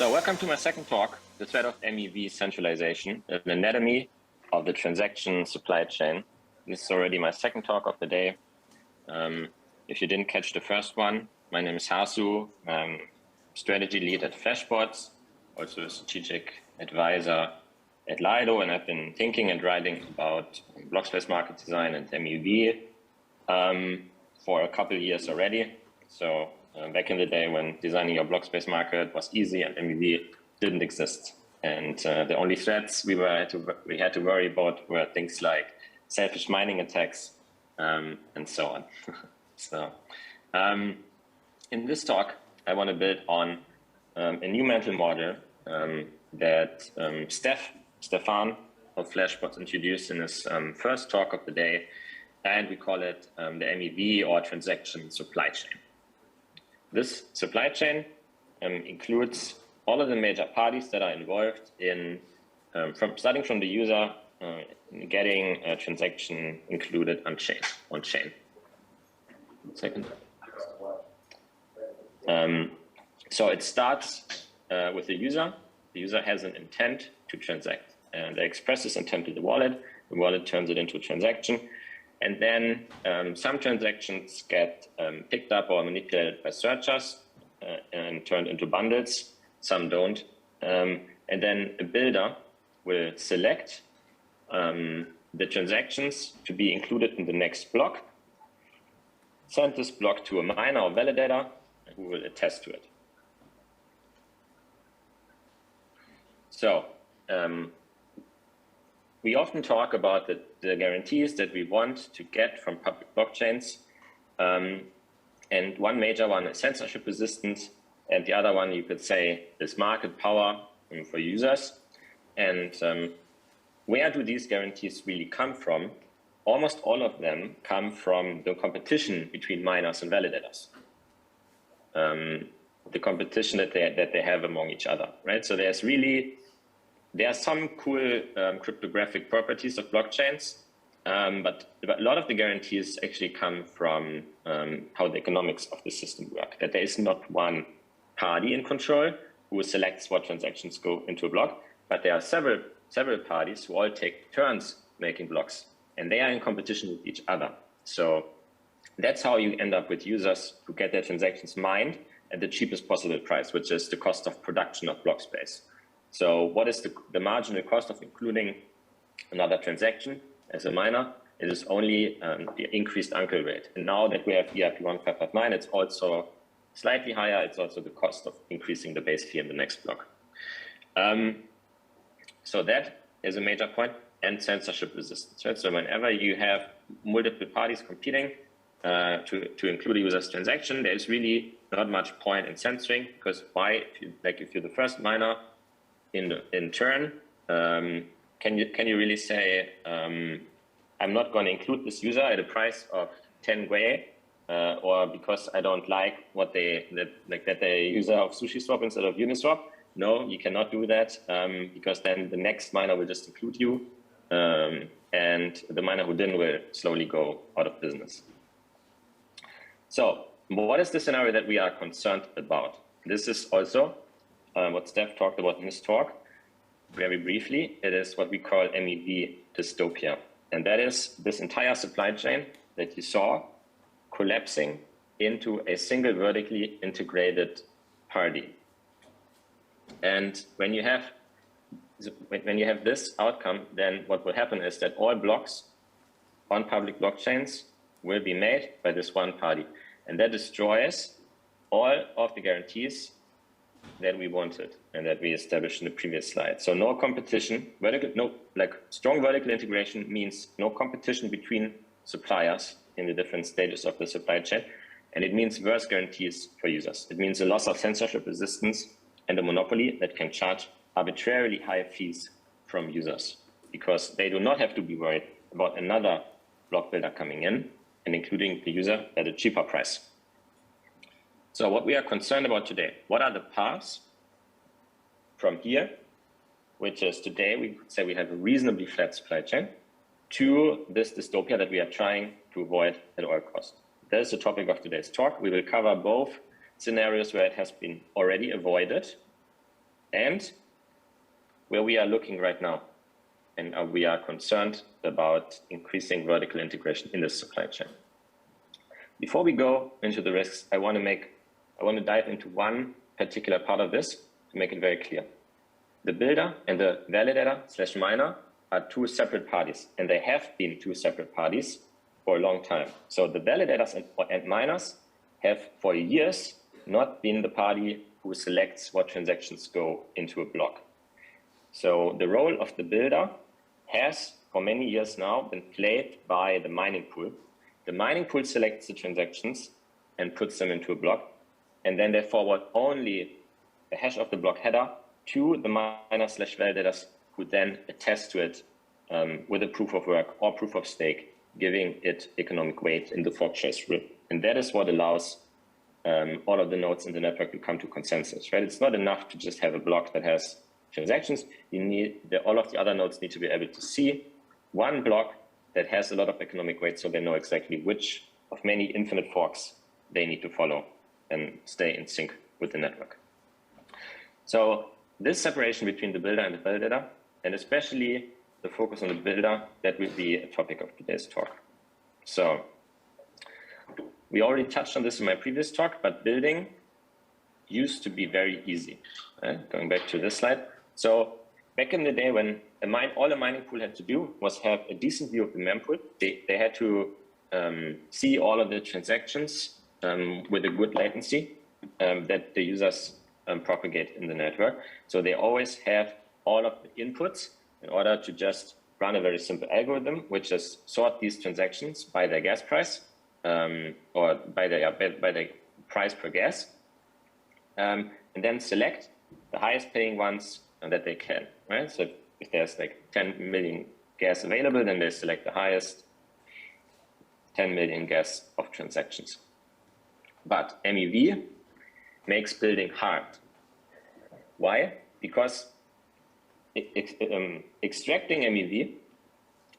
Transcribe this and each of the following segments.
So welcome to my second talk, the threat of MEV centralization, an anatomy of the transaction supply chain. This is already my second talk of the day. If you didn't catch the first one, my name is Hasu. I'm strategy lead at Flashbots, also a strategic advisor at Lido, and I've been thinking and writing about block space market design and MEV for a couple of years already. So back in the day when designing your block space market was easy and MEV didn't exist. And the only threats we had to worry about were things like selfish mining attacks and so on. So in this talk, I want to build on a new mental model that Stefan of Flashbots introduced in his first talk of the day, and we call it the MEV or transaction supply chain. This supply chain includes all of the major parties that are involved in, starting from the user, getting a transaction included on chain. One second. So it starts with the user. The user has an intent to transact, and they express this intent to the wallet. The wallet turns it into a transaction. And then some transactions get picked up or manipulated by searchers and turned into bundles. Some don't. And then a builder will select the transactions to be included in the next block, send this block to a miner or validator who will attest to it. So we often talk about the guarantees that we want to get from public blockchains. And one major one is censorship resistance. And the other one, you could say, is market power for users. And where do these guarantees really come from? Almost all of them come from the competition between miners and validators. The competition that they have among each other, right? So there are some cool cryptographic properties of blockchains, but a lot of the guarantees actually come from how the economics of the system work, that there is not one party in control who selects what transactions go into a block, but there are several parties who all take turns making blocks, and they are in competition with each other. So that's how you end up with users who get their transactions mined at the cheapest possible price, which is the cost of production of block space. So what is the marginal cost of including another transaction as a miner? It is only the increased uncle rate. And now that we have ERP 1559, it's also slightly higher. It's also the cost of increasing the base fee in the next block. So that is a major point, and censorship resistance. Right? So whenever you have multiple parties competing to include a user's transaction, there is really not much point in censoring, because why? If you're the first miner in turn, can you really say I'm not going to include this user at a price of 10 Gwei, or because I don't like what that they user of SushiSwap instead of Uniswap? No, you cannot do that, because then the next miner will just include you, and the miner who didn't will slowly go out of business. So what is the scenario that we are concerned about? This is also what Steph talked about in his talk. Very briefly, it is what we call MEV dystopia. And that is this entire supply chain that you saw collapsing into a single vertically integrated party. And when you have this outcome, then what will happen is that all blocks on public blockchains will be made by this one party. And that destroys all of the guarantees that we wanted and that we established in the previous slide. So no competition, strong vertical integration means no competition between suppliers in the different stages of the supply chain. And it means worse guarantees for users. It means a loss of censorship resistance and a monopoly that can charge arbitrarily high fees from users, because they do not have to be worried about another block builder coming in and including the user at a cheaper price. So what we are concerned about today, what are the paths from here, which is today we could say we have a reasonably flat supply chain, to this dystopia that we are trying to avoid at all costs. That is the topic of today's talk. We will cover both scenarios where it has been already avoided and where we are looking right now. And we are concerned about increasing vertical integration in the supply chain. Before we go into the risks, I want to dive into one particular part of this to make it very clear. The builder and the validator/miner are two separate parties, and they have been two separate parties for a long time. So the validators and miners have for years not been the party who selects what transactions go into a block. So the role of the builder has for many years now been played by the mining pool. The mining pool selects the transactions and puts them into a block, and then they forward only the hash of the block header to the miner/validators, who then attest to it with a proof of work or proof of stake, giving it economic weight in the fork shares rule. And that is what allows all of the nodes in the network to come to consensus, right? It's not enough to just have a block that has transactions. You need all of the other nodes need to be able to see one block that has a lot of economic weight, so they know exactly which of many infinite forks they need to follow and stay in sync with the network. So this separation between the builder and the validator, and especially the focus on the builder, that will be a topic of today's talk. So we already touched on this in my previous talk, but building used to be very easy. Going back to this slide. So back in the day, when all a mining pool had to do was have a decent view of the mempool, they had to see all of the transactions with a good latency that the users propagate in the network. So they always have all of the inputs in order to just run a very simple algorithm, which is sort these transactions by their gas price or by the price per gas, and then select the highest paying ones that they can, right? So if there's like 10 million gas available, then they select the highest 10 million gas of transactions. But MEV makes building hard. Why? Because extracting MEV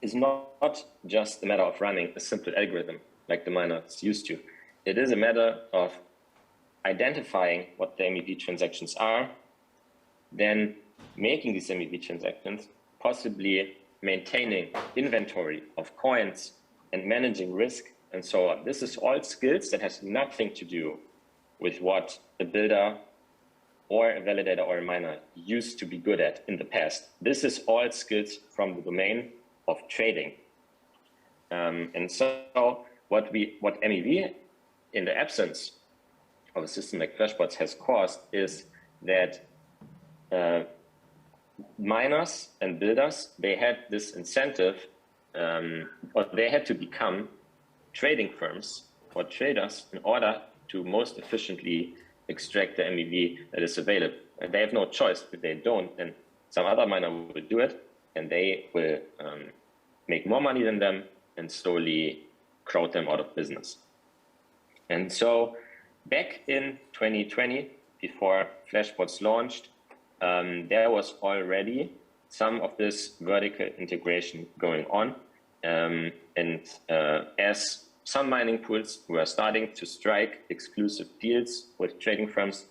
is not just a matter of running a simple algorithm like the miners used to. It is a matter of identifying what the MEV transactions are, then making these MEV transactions, possibly maintaining inventory of coins and managing risk and so on. This is all skills that has nothing to do with what a builder or a validator or a miner used to be good at in the past. This is all skills from the domain of trading. And so what MEV, in the absence of a system like Flashbots, has caused is that miners and builders, they had this incentive, or they had to become trading firms or traders in order to most efficiently extract the MEV that is available. And they have no choice. If they don't, then some other miner will do it, and they will make more money than them and slowly crowd them out of business. And so back in 2020, before Flashbots launched, there was already some of this vertical integration going on. As some mining pools were starting to strike exclusive deals with trading firms,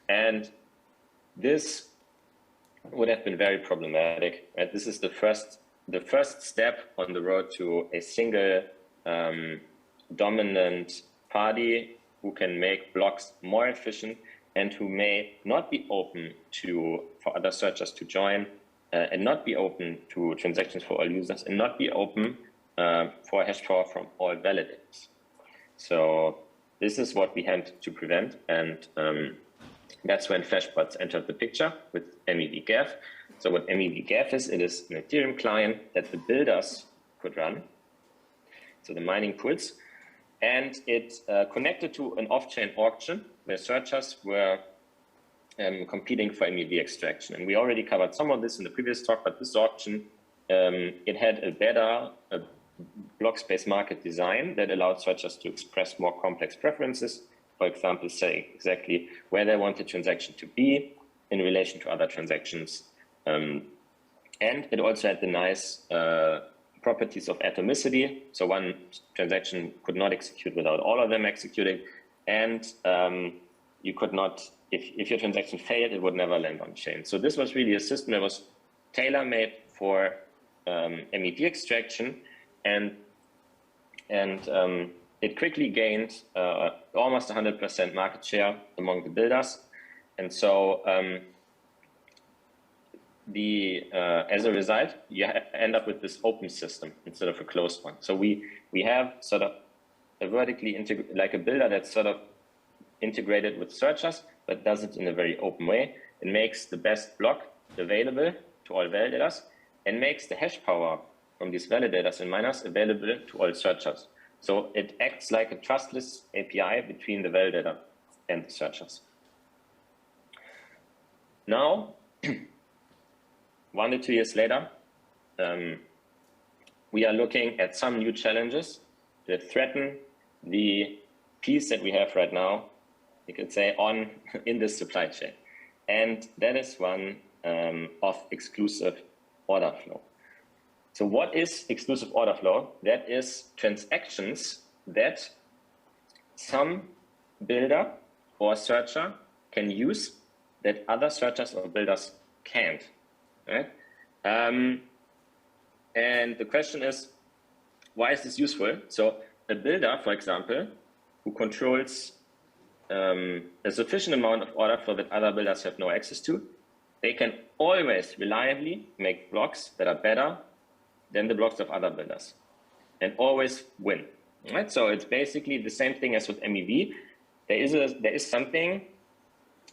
and this would have been very problematic. Right? This is the first step on the road to a single dominant party who can make blocks more efficient and who may not be open for other searchers to join, and not be open to transactions for all users, and not be open for hash power from all validators. So this is what we had to prevent, and that's when Flashbots entered the picture with MEV-GAF. So what MEV-GAF is, it is an Ethereum client that the builders could run, so the mining pools, and it connected to an off-chain auction where searchers were competing for MEV extraction. And we already covered some of this in the previous talk, but this auction, it had a better block space market design that allowed searchers to express more complex preferences. For example, say exactly where they want the transaction to be in relation to other transactions. And it also had the nice properties of atomicity. So one transaction could not execute without all of them executing. And you could not, if your transaction failed, it would never land on chain. So this was really a system that was tailor-made for MEV extraction, and it quickly gained almost 100% market share among the builders. And so as a result, you end up with this open system instead of a closed one. So we have sort of a vertically integrated, like a builder that's sort of integrated with searchers, but does it in a very open way. It makes the best block available to all validators and makes the hash power from these validators and miners available to all searchers. So it acts like a trustless API between the validator and the searchers. Now, 1 to 2 years later, we are looking at some new challenges that threaten the piece that we have right now, you could say, in this supply chain. And that is one of exclusive order flow. So what is exclusive order flow? That is transactions that some builder or searcher can use that other searchers or builders can't. Right? And the question is, why is this useful? So a builder, for example, who controls a sufficient amount of order flow that other builders have no access to, they can always reliably make blocks that are better than the blocks of other builders and always win. Right? So it's basically the same thing as with MEV. There is something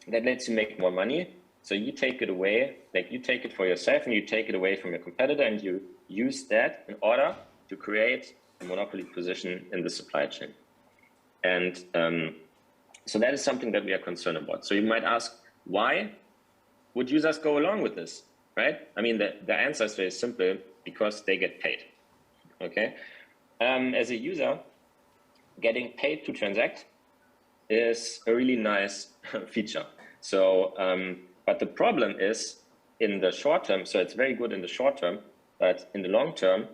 that lets you make more money. So you take it away, like you take it for yourself and you take it away from your competitor and you use that in order to create a monopoly position in the supply chain. And so that is something that we are concerned about. So you might ask, why would users go along with this, right? I mean, the answer is very simple, because they get paid, okay? As a user, getting paid to transact is a really nice feature. So, but the problem is in the short term, so it's very good in the short term, but in the long term,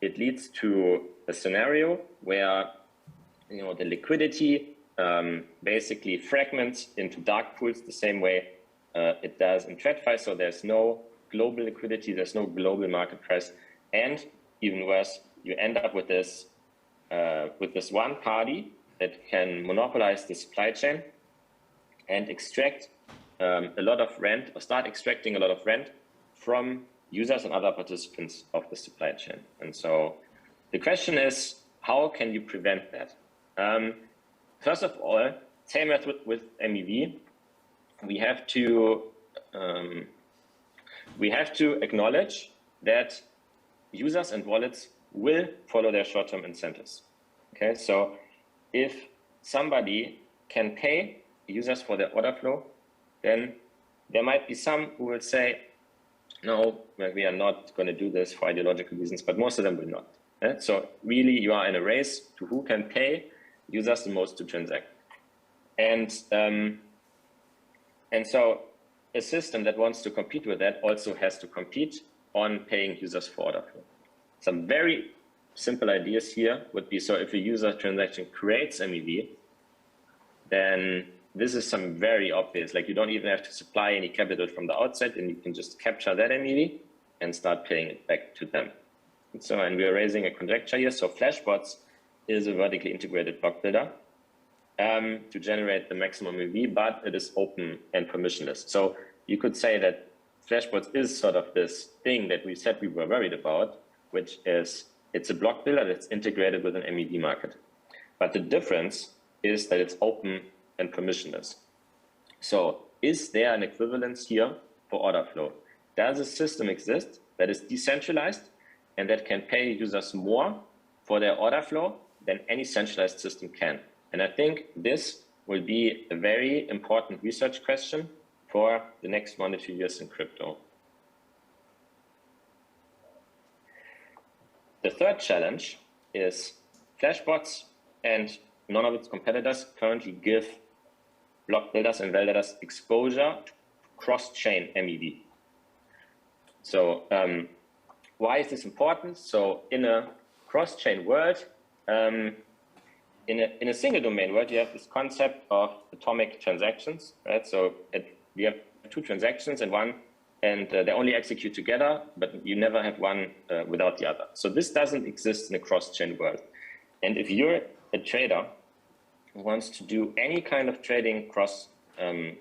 it leads to a scenario where, you know, the liquidity basically fragments into dark pools the same way it does in TradFi. So there's no global liquidity, there's no global market price, and even worse, you end up with this one party that can monopolize the supply chain and extract a lot of rent, or start extracting a lot of rent from users and other participants of the supply chain. And so the question is, how can you prevent that? First of all, same as with MEV, we have to acknowledge that users and wallets will follow their short-term incentives. Okay, so if somebody can pay users for their order flow, then there might be some who will say, no, we are not going to do this for ideological reasons, but most of them will not. Yeah? So really, you are in a race to who can pay users the most to transact. And so a system that wants to compete with that also has to compete on paying users for order flow. Some very simple ideas here would be, so if a user transaction creates MEV, then this is some very obvious, like you don't even have to supply any capital from the outside, and you can just capture that MEV and start paying it back to them. And we are raising a conjecture here. So Flashbots is a vertically integrated block builder to generate the maximum MEV, but it is open and permissionless. So you could say that Flashbots is sort of this thing that we said we were worried about, which is it's a block builder that's integrated with an MEV market. But the difference is that it's open and permissionless. So is there an equivalence here for order flow? Does a system exist that is decentralized and that can pay users more for their order flow than any centralized system can? And I think this will be a very important research question for the next 1 to 2 years in crypto. The third challenge is Flashbots and none of its competitors currently give block builders and validators exposure to cross-chain MEV. So why is this important? So in a cross-chain world, in a single domain world, you have this concept of atomic transactions, right? So you have two transactions and they only execute together, but you never have one without the other. So this doesn't exist in a cross-chain world. And if you're a trader who wants to do any kind of trading cross-domain,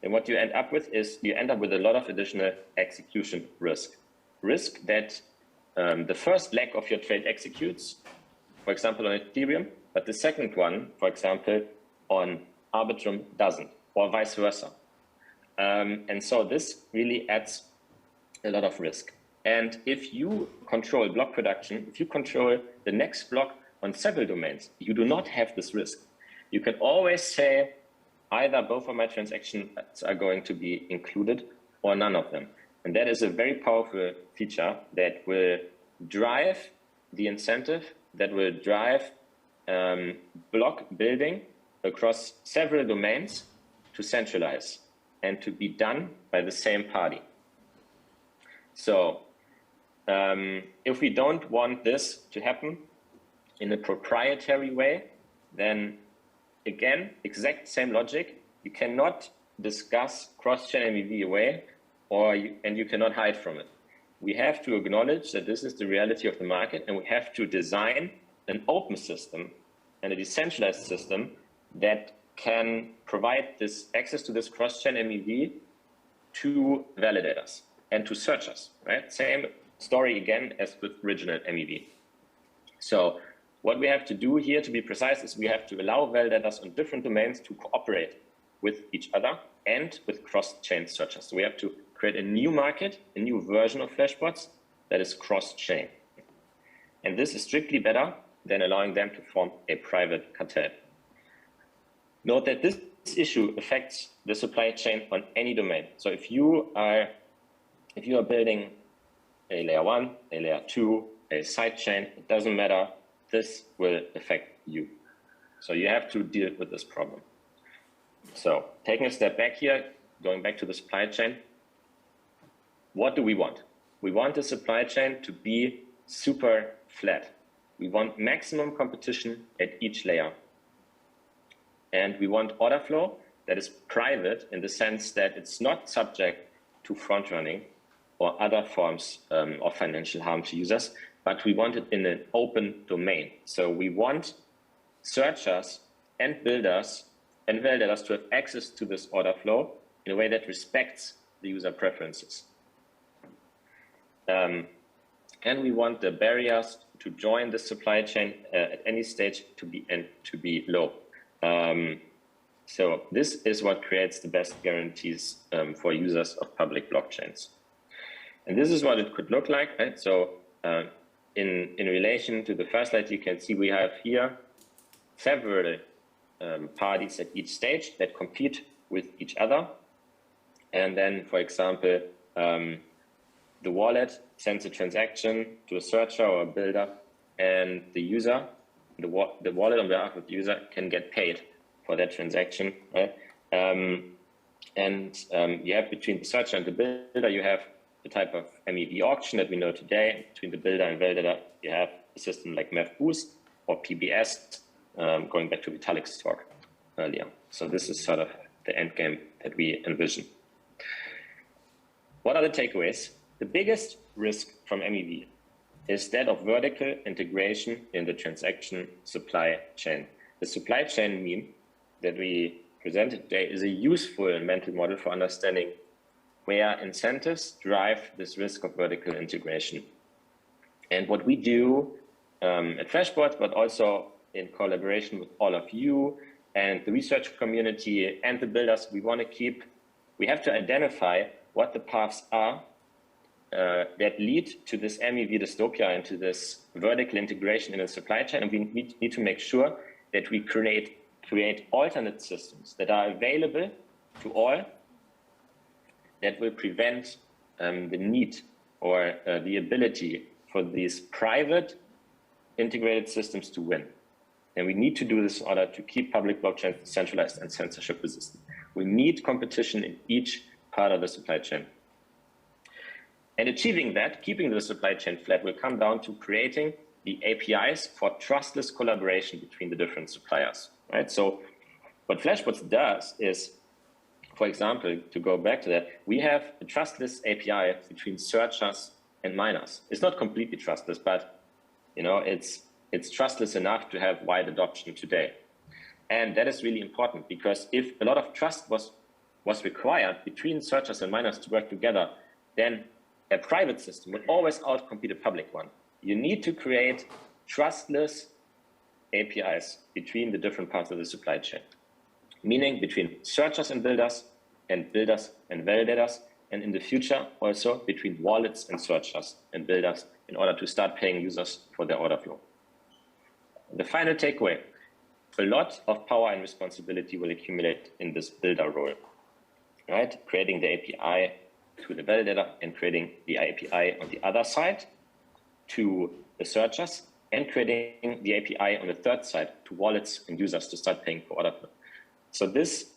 then what you end up with is you end up with a lot of additional execution risk. Risk that the first leg of your trade executes, for example, on Ethereum, but the second one, for example, on Arbitrum doesn't, or vice versa. And so this really adds a lot of risk. And if you control block production, if you control the next block on several domains, you do not have this risk. You can always say either both of my transactions are going to be included or none of them. And that is a very powerful feature that will drive the incentive, that will drive block building across several domains to centralize and to be done by the same party. So if we don't want this to happen in a proprietary way, then again, exact same logic, you cannot discuss cross-chain MEV away and you cannot hide from it. We have to acknowledge that this is the reality of the market, and we have to design an open system and a decentralized system that can provide this access to this cross-chain MEV to validators and to searchers, right? Same story again as with original MEV. So what we have to do here, to be precise, is we have to allow validators on different domains to cooperate with each other and with cross-chain searchers. So we have to create a new market, a new version of Flashbots that is cross-chain. And this is strictly better than allowing them to form a private cartel. Note that this issue affects the supply chain on any domain. So if you are building a layer 1, a layer 2, a side chain, it doesn't matter, this will affect you. So you have to deal with this problem. So taking a step back here, going back to the supply chain, what do we want? We want the supply chain to be super flat. We want maximum competition at each layer. And we want order flow that is private in the sense that it's not subject to front running or other forms of financial harm to users, but we want it in an open domain. So we want searchers and builders and validators to have access to this order flow in a way that respects the user preferences. And we want the barriers to join the supply chain at any stage to be low. So this is what creates the best guarantees for users of public blockchains. And this is what it could look like, right? So in relation to the first slide, you can see we have here several parties at each stage that compete with each other. And then, for example, the wallet sends a transaction to a searcher or a builder, and the user, the wallet on behalf of the user can get paid for that transaction, right? You have between the searcher and the builder, you have the type of MEV auction that we know today. Between the builder and validator, you have a system like MEV Boost or PBS, going back to Vitalik's talk earlier. So this is sort of the end game that we envision. What are the takeaways? The biggest risk from MEV is that of vertical integration in the transaction supply chain. The supply chain meme that we presented today is a useful mental model for understanding where incentives drive this risk of vertical integration. And what we do at Flashbots, but also in collaboration with all of you and the research community and the builders, we have to identify what the paths are that lead to this MEV dystopia and to this vertical integration in the supply chain. And we need to make sure that we create alternate systems that are available to all, that will prevent the need or the ability for these private integrated systems to win. And we need to do this in order to keep public blockchains centralized and censorship resistant. We need competition in each part of the supply chain. And achieving that, keeping the supply chain flat, will come down to creating the APIs for trustless collaboration between the different suppliers, right? So what Flashbots does is, for example, to go back to that, we have a trustless API between searchers and miners. It's not completely trustless, but it's trustless enough to have wide adoption today. And that is really important, because if a lot of trust was required between searchers and miners to work together, then a private system would always outcompete a public one. You need to create trustless APIs between the different parts of the supply chain, meaning between searchers and builders and validators, and in the future also between wallets and searchers and builders, in order to start paying users for their order flow. The final takeaway: a lot of power and responsibility will accumulate in this builder role, right? Creating the API to the validator and creating the API on the other side to the searchers, and creating the API on the third side to wallets and users to start paying for order flow. So this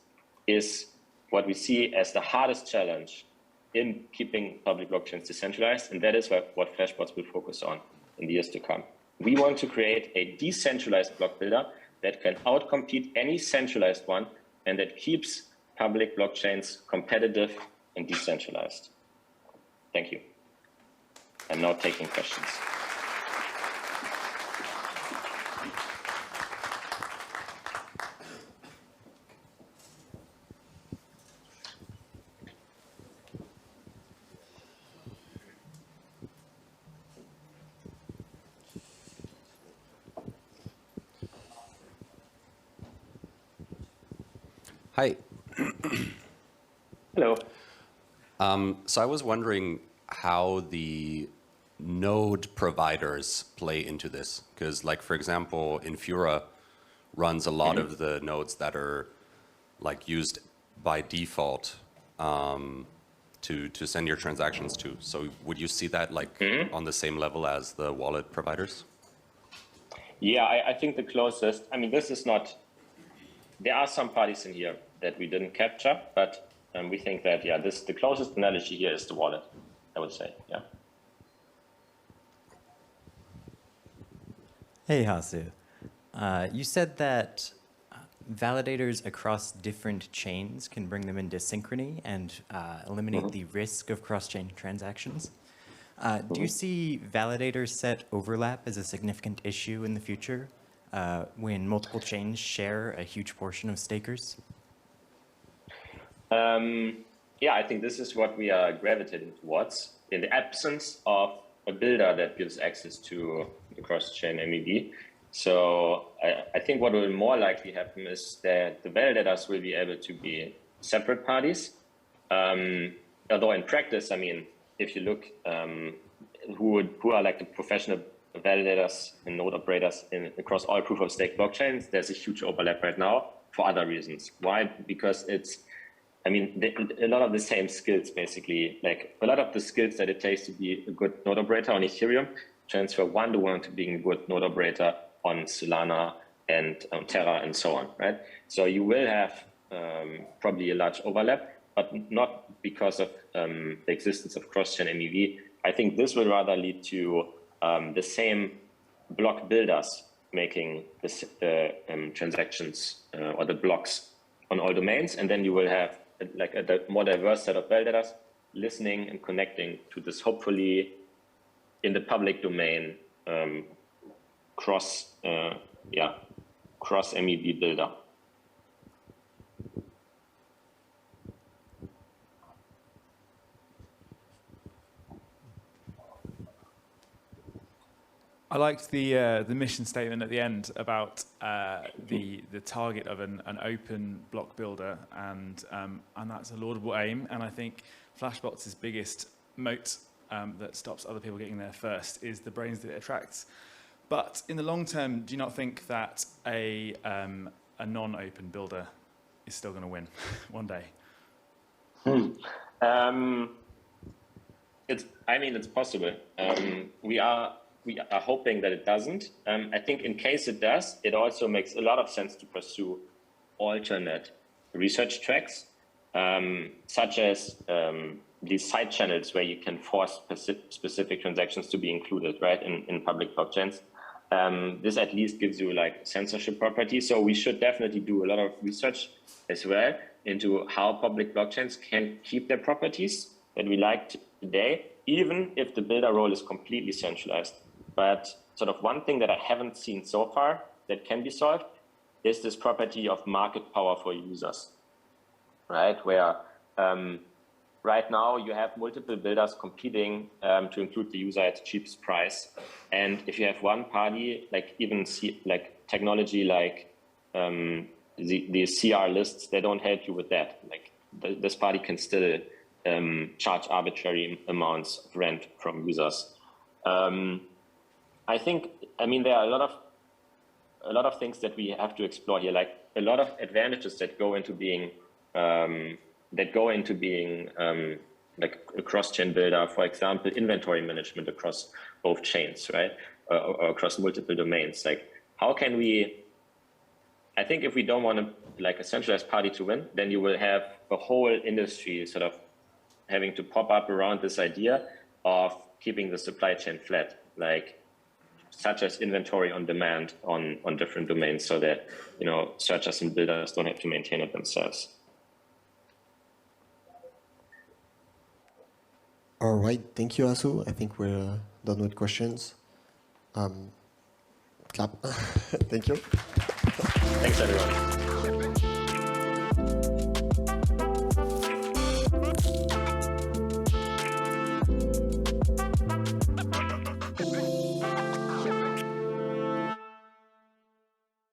is what we see as the hardest challenge in keeping public blockchains decentralized, and that is what Flashbots will focus on in the years to come. We want to create a decentralized block builder that can outcompete any centralized one, and that keeps public blockchains competitive and decentralized. Thank you. I'm now taking questions. Hi. Hello. So I was wondering how the node providers play into this, because, like, for example, Infura runs a lot of the nodes that are like used by default to send your transactions to. So would you see that like on the same level as the wallet providers? Yeah, I think the closest, I mean, this is not, there are some parties in here that we didn't capture, but we think that, yeah, the closest analogy here is the wallet, I would say, yeah. Hey, Hasu. You said that validators across different chains can bring them into synchrony and eliminate the risk of cross-chain transactions. Do you see validator set overlap as a significant issue in the future when multiple chains share a huge portion of stakers? Yeah, I think this is what we are gravitating towards. In the absence of a builder that gives access to the cross-chain MEV. So I think what will more likely happen is that the validators will be able to be separate parties. Although in practice, I mean, if you look who are like the professional validators and node operators across all proof of stake blockchains, there's a huge overlap right now for other reasons. Why? Because it's, I mean, a lot of the same skills, basically, like a lot of the skills that it takes to be a good node operator on Ethereum transfer one-to-one to being a good node operator on Solana and Terra and so on, right? So you will have probably a large overlap, but not because of the existence of cross-chain MEV. I think this will rather lead to the same block builders making the transactions or the blocks on all domains, and then you will have like a more diverse set of validators listening and connecting to this, hopefully in the public domain, cross MEV builder. I liked the mission statement at the end about the target of an open block builder, and that's a laudable aim. And I think Flashbots' biggest moat that stops other people getting there first is the brains that it attracts. But in the long term, do you not think that a non-open builder is still going to win one day? It's possible. We are hoping that it doesn't. I think in case it does, it also makes a lot of sense to pursue alternate research tracks, such as these side channels where you can force specific transactions to be included, right, in public blockchains. this at least gives you like censorship properties. So we should definitely do a lot of research as well into how public blockchains can keep their properties that we like today, even if the builder role is completely centralized. But sort of one thing that I haven't seen so far that can be solved is this property of market power for users, right? Where right now you have multiple builders competing to include the user at the cheapest price. And if you have one party, like even like technology like the CR lists, they don't help you with that. Like this party can still charge arbitrary amounts of rent from users. I think, I mean, there are a lot of things that we have to explore here, like a lot of advantages that go into being like a cross-chain builder, for example, inventory management across both chains, right? Or across multiple domains. Like, how can we, I think if we don't want to, like a centralized party to win, then you will have a whole industry sort of having to pop up around this idea of keeping the supply chain flat, like such as inventory on demand on different domains, so that, you know, searchers and builders don't have to maintain it themselves. All right, thank you, Hasu. I think we're done with questions. Clap. Thank you. Thanks, everyone.